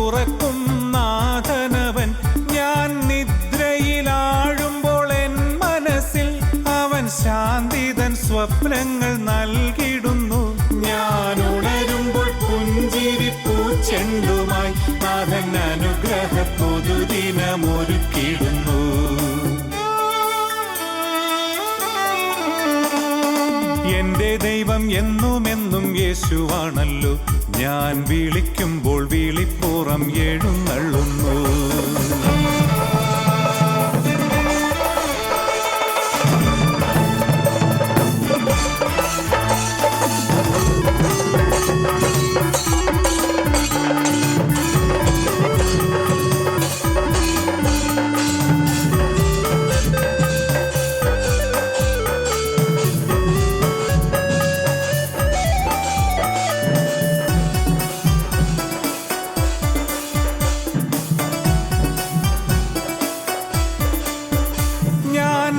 തുറക്കും നാഥനവൻ. ഞാൻ നിദ്രയിലാഴുമ്പോൾ എൻ മനസ്സിൽ അവൻ ശാന്തിതൻ സ്വപ്നങ്ങൾ നൽകിടുന്നു. ഞാൻ ഉണരുമ്പോൾ പുഞ്ചിരി പൂച്ചെണ്ടുമായി നാഥൻ അനുഗ്രഹ പുതുദിനമൊരുക്കിടുന്നു. എന്റെ ദൈവം എന്നുമെന്നും യേശുവാണല്ലോ. ഞാൻ വിളിക്കുമ്പോൾ വിളിപ്പുറം എഴുന്നള്ളുന്നു.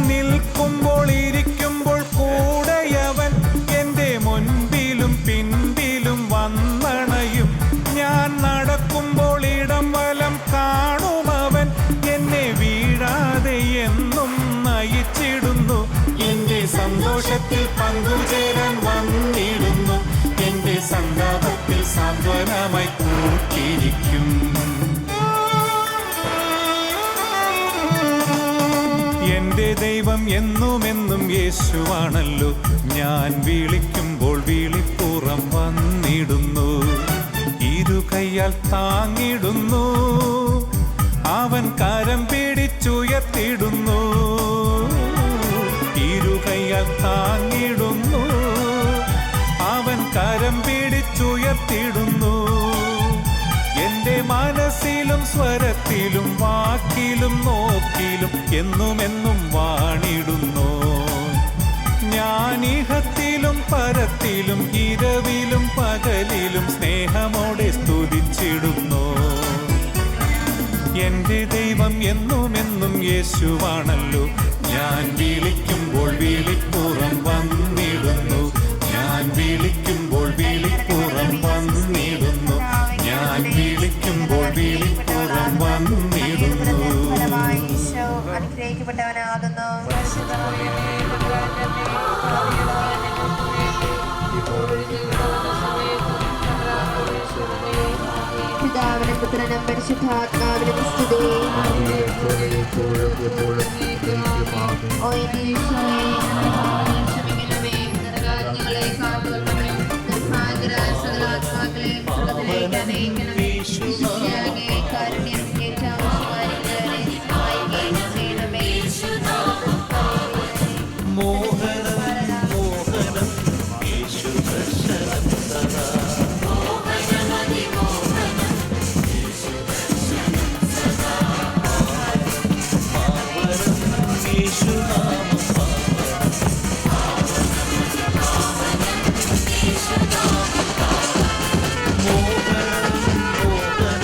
നിൽക്കുമ്പോൾ ഇരിക്കുമ്പോൾ കൂടെയവൻ എൻ്റെ മുൻപിലും പിൻപിലും വന്നണയും. ഞാൻ നടക്കുമ്പോൾ ഇടം വലം കാണുമവൻ എന്നെ വീഴാതെ എന്നും നയിച്ചിടുന്നു. എൻ്റെ സന്തോഷത്തിൽ പങ്കുചേരാൻ വന്നിടുന്നു. എൻ്റെ സന്താപത്തിൽ സാന്ത്വനമായി കൂട്ടിയിരിക്കും. എന്റെ ദൈവം എന്നുമെന്നും യേശുവാണല്ലോ. ഞാൻ വിളിക്കുമ്പോൾ വിളിപ്പുറം വന്നിടുന്നു. ഇരുകൈയാൽ താങ്ങിടുന്നു. അവൻ കരം പിടിച്ചുയർത്തിടുന്നു. ഇരുകൈയാൽ താങ്ങിടുന്നു. അവൻ കരം പിടിച്ചുയർത്തിടുന്നു. എന്റെ മനസ്സിലും സ്വരത്തിലും വാക്കിലും നോക്കിലും എന്നുമെന്നും വാണിടുന്നു. ഞാനിഹത്തിലും പരത്തിലും ഇരവിലും പകലിലും സ്നേഹമോടെ സ്തുതിച്ചിടുന്നു. എന്റെ ദൈവം എന്നുമെന്നും യേശുവാണല്ലോ. ഞാൻ വിളിക്കുമ്പോൾ വിളിപ്പുറം വന്നിടുന്നു. ഞാൻ വിളിക്കുമ്പോൾ വിളിപ്പുറം വന്നിടുന്നു. ഞാൻ വിളിക്കുമ്പോൾ വിളിപ്പുറം വന്നിടുന്നു. അനുഗ്രഹിക്കപ്പെട്ടവനാകുന്നു. പിതാവിനും പുത്രനും പരിശുദ്ധാത്മാവിനും സ്തുതി. ഓ എന്റെ ഈശോയെ, ക്ഷമിക്കണമേ. നരകാജ്ഞകളെ കാത്തുകൊള്ളണമേ. നിർഭാഗ്യരായ സകലാത്മാക്കളെ സ്വർഗ്ഗത്തിലേക്ക് അനയിക്കണമേ. ഈശോയെ, കാരുണ്യം ഏറ്റവും ആവശ്യമായിരിക്കുന്നവരെ സഹായിക്കുകയും ചെയ്യണമേ. മോഹനം മോഹനം യേശു ദർശനം സദാ. മോഹനം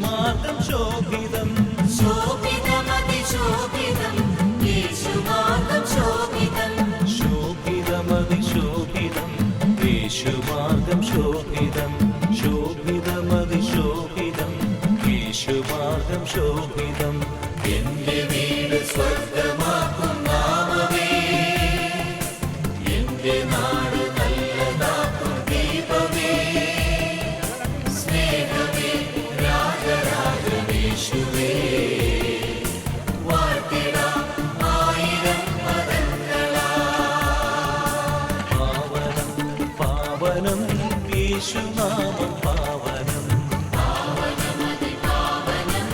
യേശുമാർഗം ശോഭിതം ശോഭിതമതിശോഭിതം യേശുമാർഗം ശോഭിതം ശോഭിതമതിശോഭിതം യേശുമാർഗം ശോഭിതം ശോഭിതമതിശോഭിതം യേശുമാർഗം ശോഭിതം എന്റെ വീട് സ്വർഗമാക്കും നാമമേ എന്റെ നാട് നല്ലതാക്കും ദീപമേ സ്നേഹമേ രാജരാജനേശുവേ വാഴ്ത്തിടാം ആയിരം പദങ്ങളാ പാവനം പാവനം യേശുനാമം പാവനം പാവനമതിപാവനം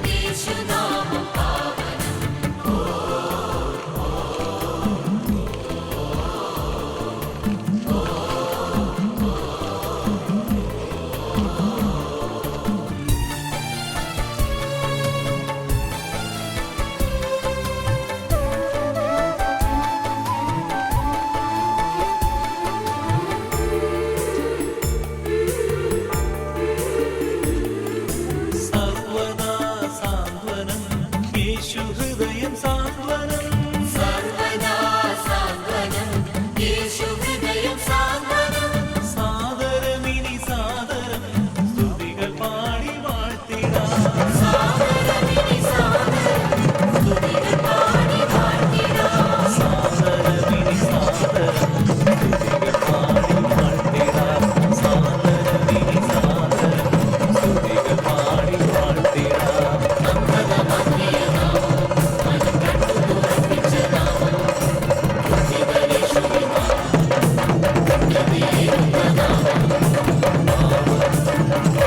യേശുനാമം പാവനം സർവദാ സാന്ത്വനം യേശു ഹൃദയം സാന്ത്വനം സർവദാ സാന്ത്വനം യേശു ഹൃദയം സാന്ത്വനം സാദരമിനി സാദരം സ്തുതികൾ പാടി വാഴ്ത്തിടാം സാദരമിനി സാദരം സ്തുതികൾ പാടി വാഴ്ത്തിടാം സാദരമിനി സാദരം സ്തുതികൾ പാടി വാഴ്ത്തിടാം സാദരമിനി സാദരം സ്തുതികൾ പാടി വാഴ്ത്തിടാം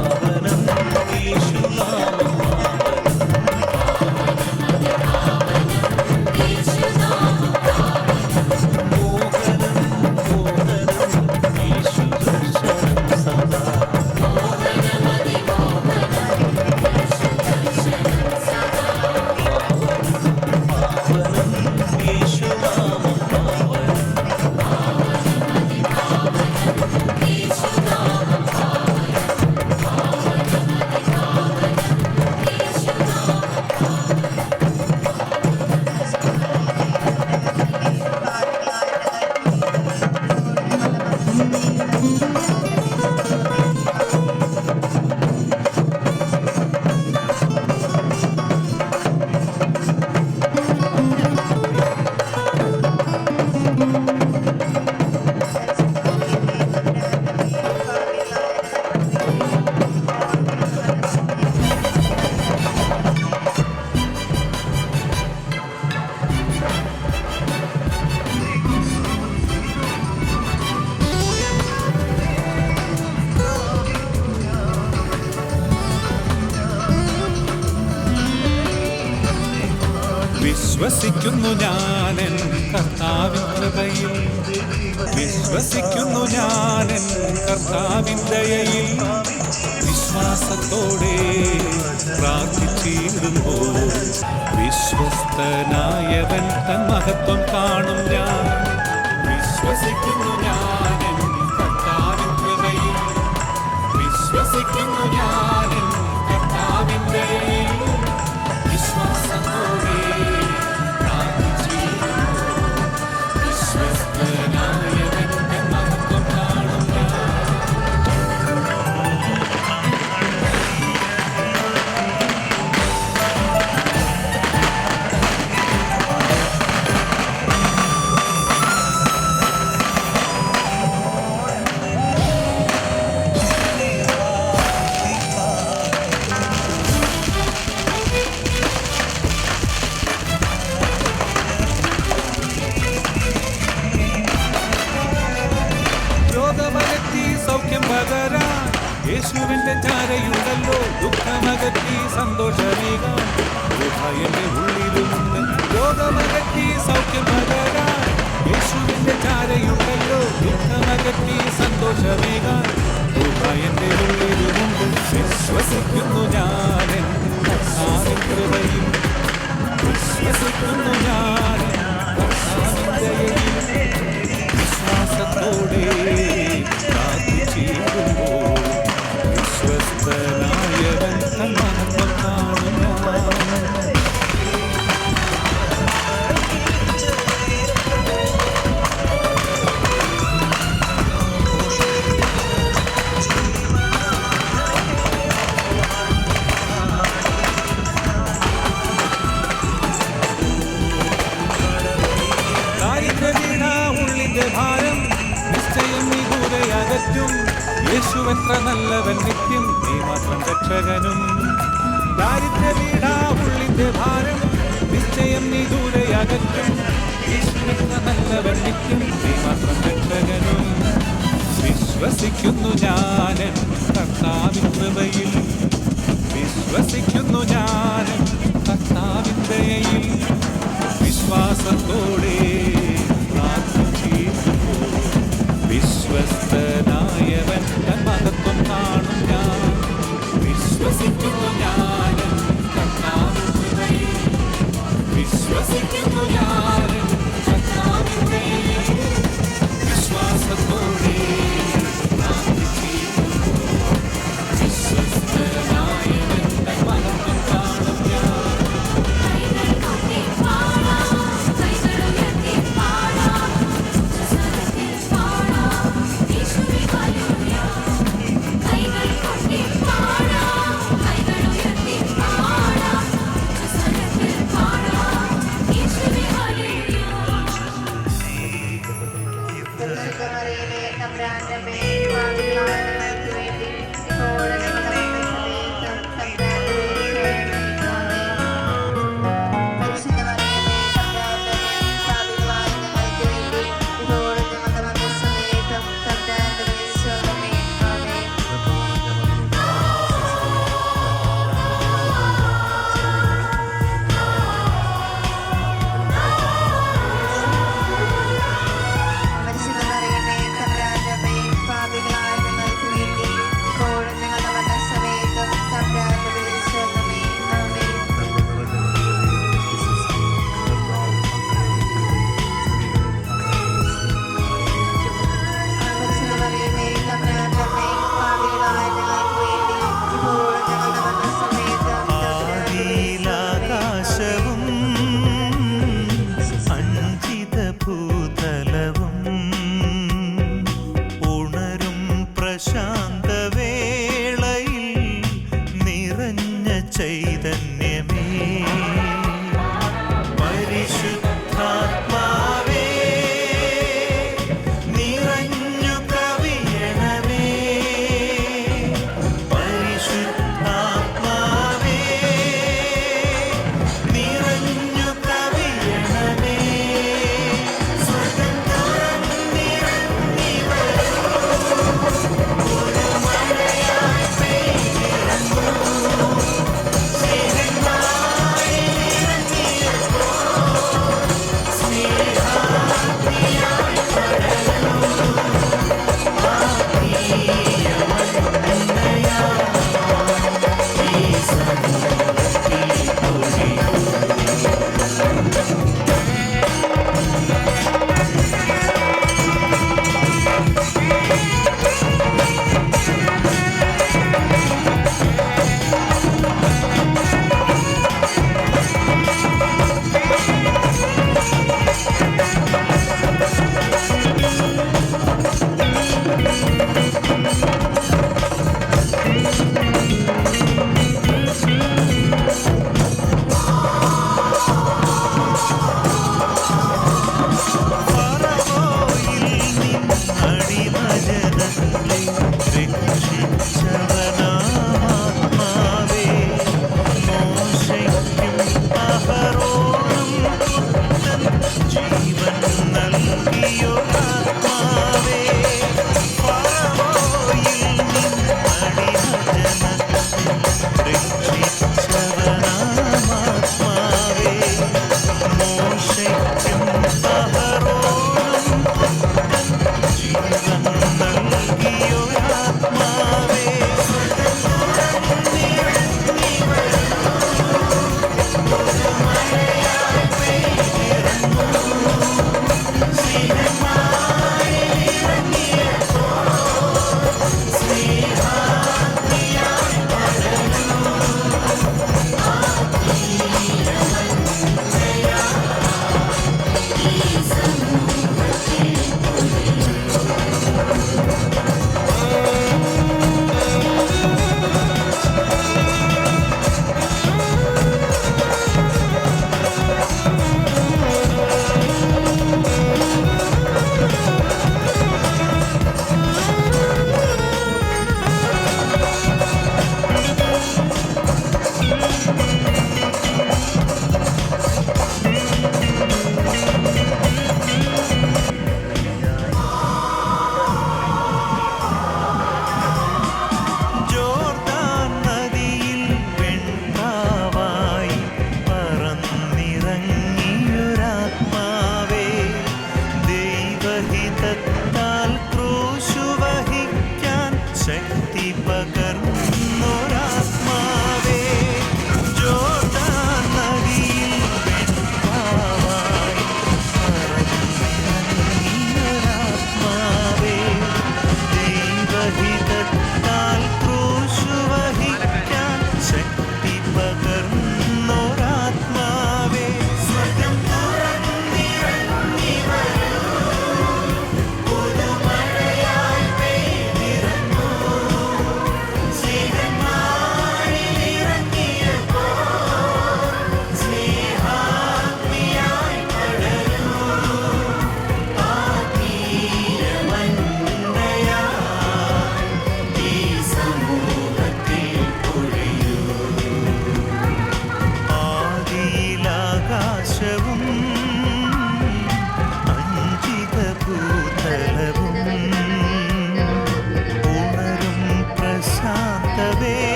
പാവനം യേശുനാമം മോഹനം മോഹനം യേശു ദർശനം സദാ പാവനം യേശുനാമം പാവനം വിശ്വസിക്കുന്നു ഞാനൻ കർത്താവിൻ കൃപയിൽ വിശ്വസിക്കുന്നു ഞാനൻ കർത്താവിൻ ദയയിൽ വിശ്വാസത്തോടെ പ്രാർത്ഥിച്ചിടുമ്പോൾ വിശ്വസ്തനായവൻ തൻ മഹത്വം കാണും ഞാൻ വിശ്വസിക്കുന്നു ഞാനൻ കർത്താവിൻ കൃപയിൽ വിശ്വസിക്കുന്നു ഞാനൻ കർത്താവിൻ ദയയിൽ വിശ്വാസത്തോടെ വിശ്വസ്തനായവൻ തൻ മഹത്വം കാണും ഞാൻ രോഗമകറ്റി സൗഖ്യം പകരാൻ യേശുവിന്റെ ചാരയുണ്ടല്ലോ ദുഃഖമകറ്റി സന്തോഷമേകാൻ എന്റെ ഉള്ളിലുണ്ട് രോഗമകറ്റി സൗഖ്യം പകരാൻ യേശുവിന്റെ ചാരയുണ്ടല്ലോ ദുഃഖമകറ്റി സന്തോഷമേകാൻ എന്റെ ഉള്ളിലുമുണ്ട് വിശ്വസിക്കുന്നു ഞാൻ കർത്താവിൻ കൃപയിൽ വിശ്വസിക്കുന്നു ഞാൻ കർത്താവിൻ ദയയിൽ വിശ്വാസത്തോടെ പ്രാർത്ഥിച്ചിടുമ്പോൾ വിശ്വസ്തനായവൻ തന്ന നിത്യം നീ മാത്രം രക്ഷകനും. ദാരിദ്ര്യ വീടാവുള്ളിന്റെ ഭാരം നിശ്ചയം നീ ദൂരെ അകറ്റും. ഈശ്വരന നല്ലവൻ നിത്യം നീ മാത്രം രക്ഷകനും. വിശ്വസിക്കുന്നു ഞാനൻ കർത്താവിൻ കൃപയിൽ, വിശ്വസിക്കുന്നു ഞാനൻ കർത്താവിൻ ദയയിൽ. വിശ്വാസത്തോടെ പ്രാർത്ഥിച്ചിരുന്നു വിശ്വസ്തനായവൻ തൻ മഹത്വം കാണും ഞാൻ. വിശ്വസിക്കുന്നു ഞാനൻ കർത്താവിൻ കൃപയിൽ, വിശ്വസിക്കുന്നു ഞാനൻ കർത്താവിൻ ദയയിൽ. വിശ്വാസത്തോടെ പ്രാർത്ഥിച്ചിരുന്നു വിശ്വസ്തനായവൻ തൻ മഹത്വം കാണും ഞാൻ. കൈകൾ കൊട്ടി പാടാം, കൈകൾ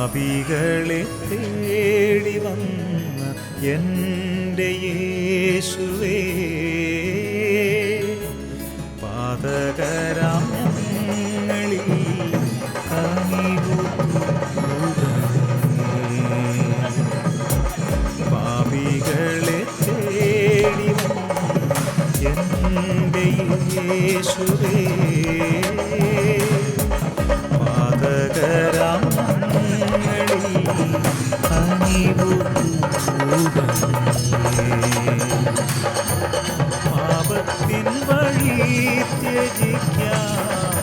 പാപികളെ തേടി വന്ന എൻ്റെ യേശുവേ, പാതകരാം ഞങ്ങളിൽ പാപികളെ തേടി വന്ന എൻ്റെ യേശുവേ, പാതകരാം പാപത്തിൻ വഴി ത്യജിക്കാം,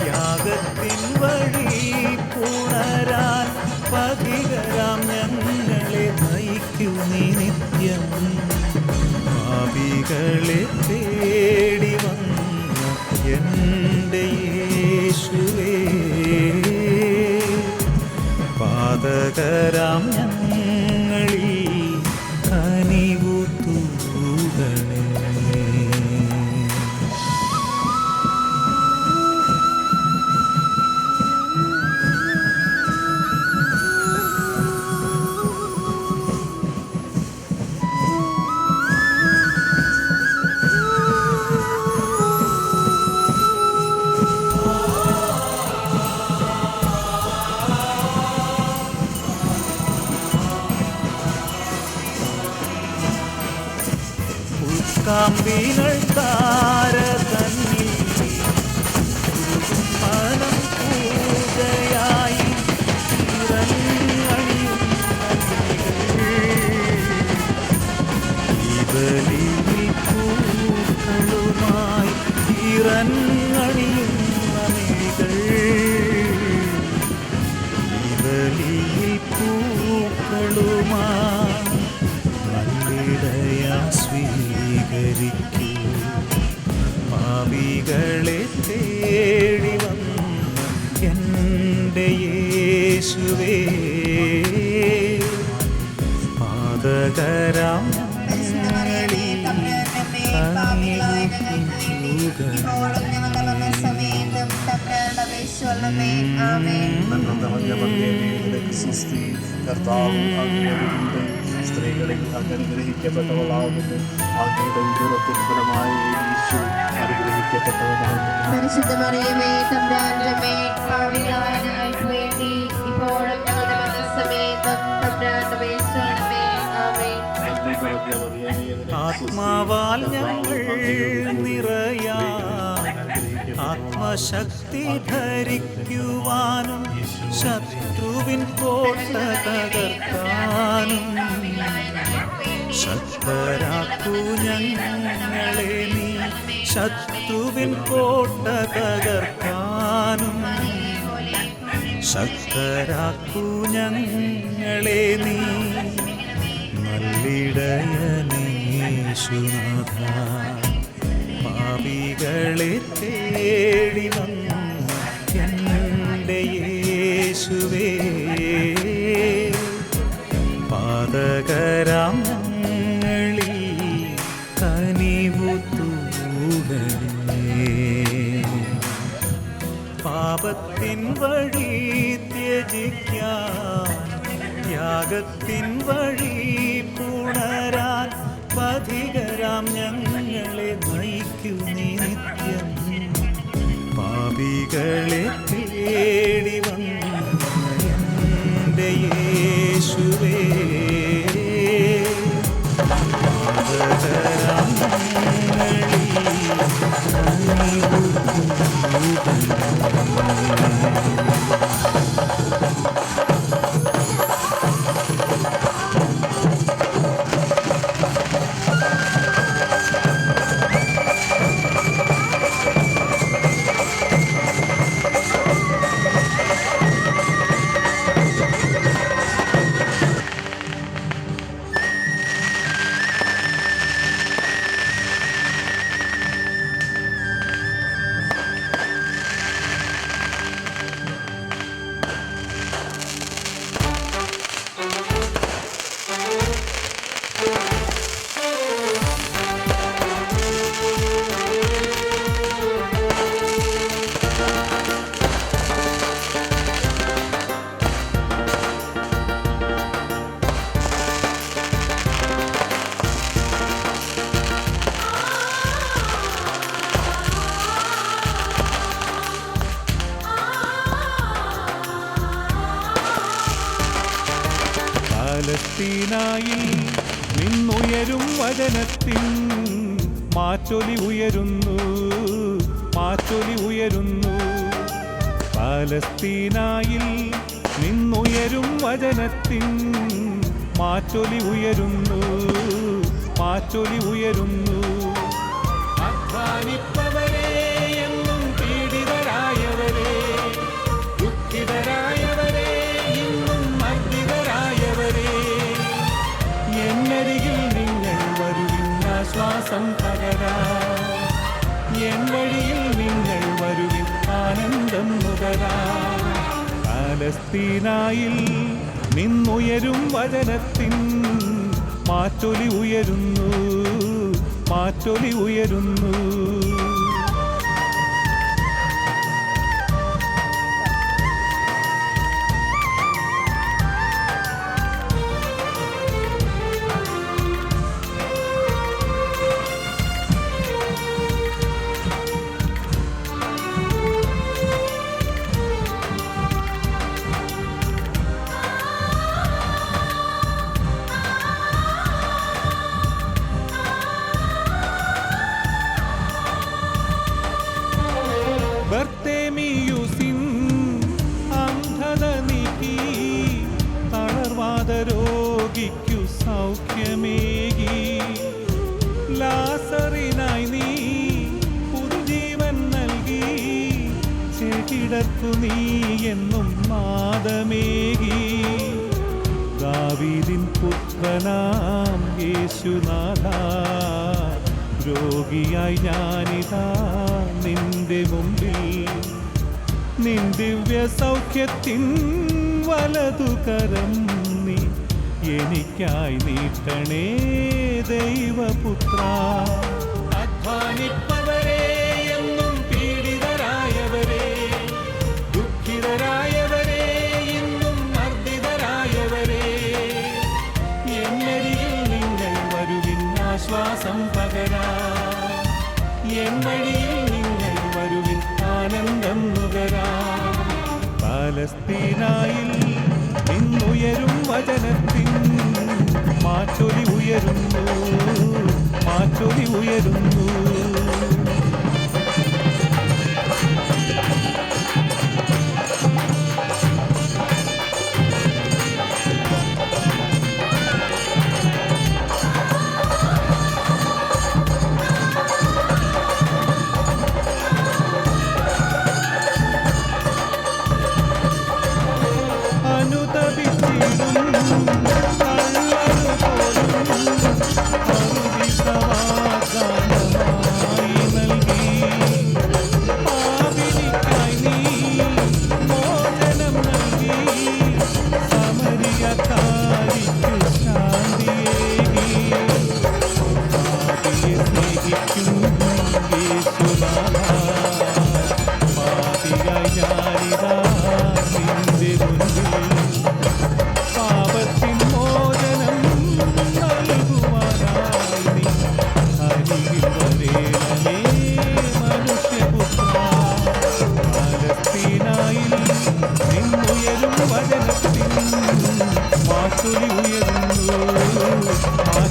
ത്യാഗത്തിൻ വഴി പുണരാൻ പതികരാം ഞങ്ങളെ നയിക്കൂ നീ നിത്യം. പാപികളെ തേടി വന്ന എൻ്റെ യേശുവേ, പാതകരാം ഞങ്ങളിൽ കനിവു തൂകണേ. കാമ്പികൾ താരതന്നിൽ മനം പൂജയായി ബലിയിൽ പൂക്കളുമായി ഇറങ്ങണിയുന്ന മിഴികൾ, ബലിയിൽ പൂക്കളുമായി നല്ലിടയാ സ്വീകരിക്കൂ. പാപികളെ തേടി വന്ന എൻ്റെ യേശുവേ, പാതകരാം സ്ത്രീകളിൽ അങ്ങ് അനുഗ്രഹിക്കപ്പെട്ടവളാകുന്നു. അങ്ങയുടെ ഉദരത്തിൻ ഫലമായി യേശു അനുഗ്രഹിക്കപ്പെട്ടവനാകുന്നു. പരിശുദ്ധ മറിയമേ, തമ്പുരാന്റെ അമ്മേ, പാപികളായ ഞങ്ങൾക്ക് വേണ്ടി ഇപ്പോഴും ഞങ്ങളുടെ മരണസമയത്തും തമ്പുരാന്റെ അപേക്ഷിക്കണമേ. ആമേൻ. ആത്മാവാൽ ഞങ്ങൾ നിറയാൻ ആത്മശക്തി ധരിക്കുവാനും ശത്രുവിൻ കോട്ട തകർക്കാനും ശക്തരാക്കൂ ഞങ്ങളെ നീ, ശത്രുവിൻ കോട്ട തകർക്കാനും ശക്തരാക്കൂ ഞങ്ങളെ നീ, നല്ലിടയനേശുനാഥ. പാപികളെ തേടി വന്ന എൻ്റെ യേശുവേ, പാതകരാം ഞങ്ങളിൽ കനിവു തൂകണേ. പാപത്തിൻ വഴി ത്യജിക്കാൻ, ത്യാഗത്തിൻ വഴി പുണരാൻ പഥികരാം ഞങ്ങളെ നയിക്കൂ നീ നിത്യം. പാപികളെ തേടി വന്ന എൻ്റെ യേശുവേ, പാതകരാം ഞങ്ങളിൽ കനിവു പാലസ്തീനായിൽ നിന്നുയരും വചനത്തിൻ മാറ്റൊലി ഉയരുന്നു, മാറ്റൊലി ഉയരുന്നു. പാലസ്തീനായിൽ നിന്നുയരും വചനത്തിൻ മാറ്റൊലി ഉയരുന്നു, മാറ്റൊലി ഉയരുന്നു. അധ്വാനിപ്പവരെ എന്നും പീഡിതരായവരെ, ദുഃഖിതരായവരെ ഇന്നും മർദ്ദിതരായവരെ, എന്നരികിൽ നിങ്ങൾ വരുവിൻ ആശ്വാസം പകരാൻ, എൻ വഴിയിൽ നിങ്ങൾ വരുവിൻ ആനന്ദം നുകരാൻ. പാലസ്തീനായിൽ നിന്നുയരും വചനത്തിൻ മാറ്റൊലി ഉയരുന്നു, മാറ്റൊലി ഉയരുന്നു. ബർത്തേമിയൂസിൻ അന്ധത നീക്കി, തളർവാദ രോഗിക്കു സൗഖ്യമേകി, ലാസറിനായി നീ പുതുജീവൻ നൽകി, ചെകിടത്തു നീ എന്നും നാദമേകി. ദാവീദിൻ പുത്രനാം യേശുനാഥ, രോഗിയായി ഞാനിതാ നിന്റെ മുമ്പിൽ, നിൻ ദിവ്യ സൗഖ്യത്തിൻ വലതുകരം നീ എനിക്കായി നീട്ടണേ ദൈവപുത്ര. അധ്വാനിപ്പവരെ എന്നും പീഡിതരായവരെ, ദുഃഖിതരായവരെ ഇന്നും മർദ്ദിതരായവരെ, എന്നരികിൽ നിങ്ങൾ വരുവിൻ ആശ്വാസം പകരാൻ, എൻ വഴിയിൽ നിങ്ങൾ വരുവിൻ ആനന്ദം നുകരാൻ. പാലസ്തീനായിൽ നിന്നുയരും വചനത്തിൻ മാറ്റൊലി ഉയരുന്നു, മാറ്റൊലി ഉയരുന്നു. മാറ്റൊലി ഉയരുന്നു,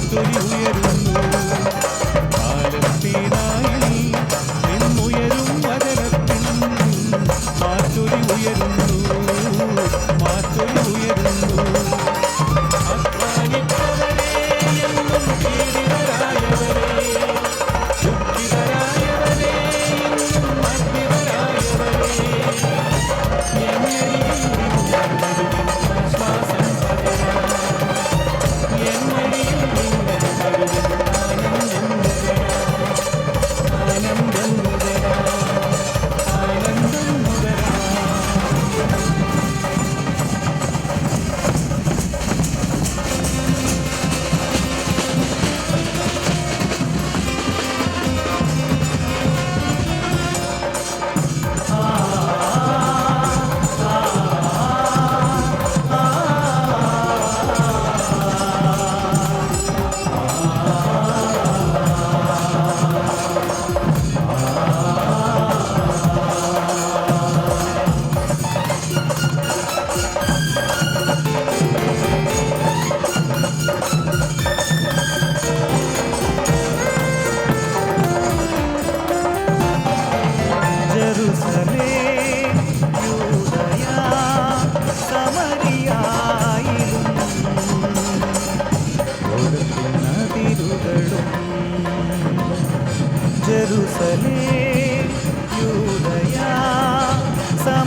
മാറ്റൊലി ഉയരുന്നു. പാലസ്തീനായിൽ നിന്നുയരും വചനത്തിൻ മാറ്റൊലി ഉയരുന്നു, മാറ്റൊലി ഉയരുന്നു. അധ്വാനിപ്പവരെ എന്നും പീഡിതരായവരെ, ദുഃഖിതരായവരെ ഇന്നും മർദ്ദിതരായവരെ, എന്നരികിൽ നിങ്ങൾ വരുവിൻ ആശ്വാസം പകരാൻ, എൻ വഴിയിൽ നിങ്ങൾ വരുവിൻ ആനന്ദം നുകരാൻ, ആനന്ദം നുകരാൻ, ആനന്ദം നുകരാൻ.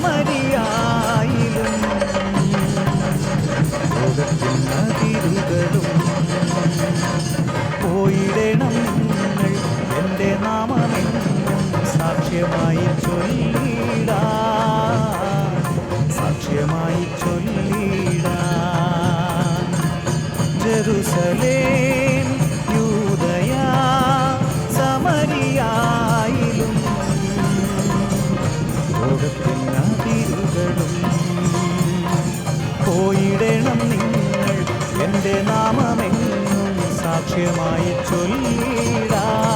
സമരിയായിലും ലോകത്തിൻ അതിരുകളും പോയിടണം നിങ്ങൾ എൻ്റെ നാമമെന്നും സാക്ഷ്യമായി ചൊല്ലിടാൻ ജെറുസലേം യൂദയ സമരിയായിലും ലോകത്തിൻ അതിരുകളും പോയിടണം നിങ്ങൾ എൻ്റെ നാമമെന്നും സാക്ഷ്യമായി ചൊല്ലിടാൻ